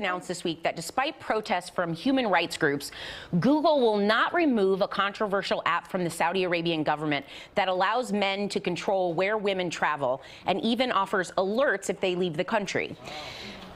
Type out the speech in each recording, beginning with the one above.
Announced this week that despite protests from human rights groups, Google will not remove a controversial app from the Saudi Arabian government that allows men to control where women travel and even offers alerts if they leave the country.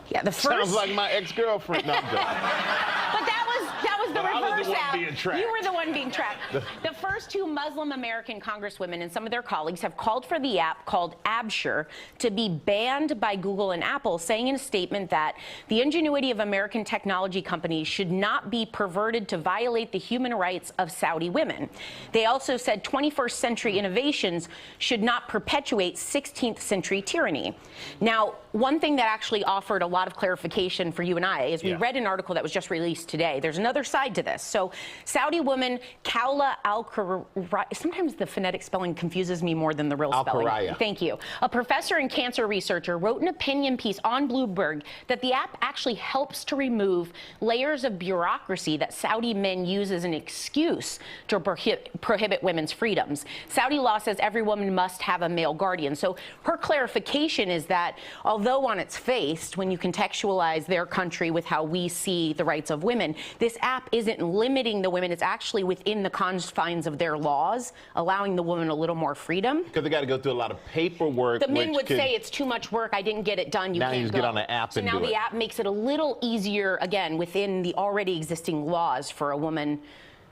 Yeah, the first... Sounds like my ex-girlfriend. No, I'm joking. But that was the reverse app. You were the one being tracked. The first two Muslim American congresswomen and some of their colleagues have called for the app called Absher to be banned by Google and Apple, saying in a statement that the ingenuity of American technology companies should not be perverted to violate the human rights of Saudi women. They also said 21st century innovations should not perpetuate 16th century tyranny. Now, one thing that actually offered a lot of clarification for you and I is we read an article that was just released today. There's another side to this. So Saudi woman Kaula Al-Quraya, sometimes the phonetic spelling confuses me more than the real spelling. Al-Quraya. Thank you. A professor and cancer researcher wrote an opinion piece on Bloomberg that the app actually helps to remove layers of bureaucracy that Saudi men use as an excuse to prohibit women's freedoms. Saudi law says every woman must have a male guardian. So her clarification is that although on its face, when you contextualize their country with how we see the rights of women, this app isn't limiting the women. It's actually within the confines of their laws, allowing the woman a little more freedom. Because they got to go through a lot of paperwork. The men would say it's too much work. I didn't get it done. You now can't you just go. get on the app and do it. So now the app makes it a little easier, again, within the already existing laws for a woman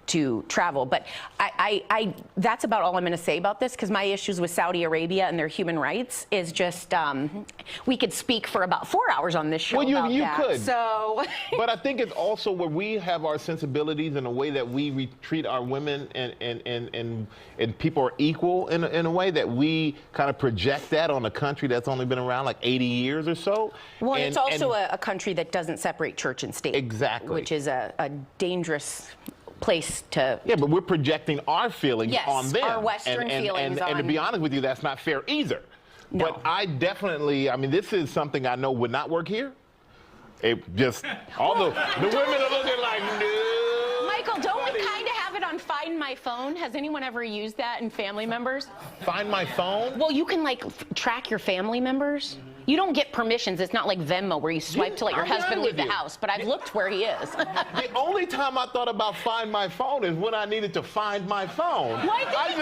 to travel. But that's about all I'm going to say about this, because my issues with Saudi Arabia and their human rights is just, we could speak for about 4 hours on this show about you that. could. So. But I think it's also where we have our sensibilities and the way that we treat our women and people are equal in a way that we kind of project that on a country that's only been around like 80 years or so. Well, it's also a country that doesn't separate church and state. Exactly. Which is a dangerous place to... Yeah, but we're projecting our feelings on them. Our Western feelings on... And to be honest with you, that's not fair either. No. But I definitely, I mean, this is something I know would not work here. It just, all the women are looking like, no. Michael, don't we kind of have it on Find My Phone? Has anyone ever used that in family members? Find My Phone? Well, you can, like, track your family members. You don't get permissions. It's not like Venmo where you swipe to let your husband leave the house, but I've looked where he is. The only time I thought about Find My Phone is when I needed to find my phone. Well, I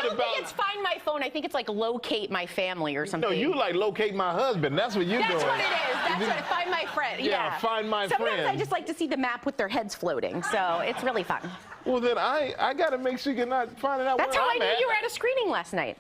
don't think it's Find My Phone. I think it's like Locate My Family or something. No, you like Locate My Husband. That's what you're doing. That's what it is. That's what Find My Friend. Yeah, Find My Friend. Sometimes I just like to see the map with their heads floating, so it's really fun. Well, then I got to make sure you're not finding out That's where how I'm I knew at. you were at a screening last night.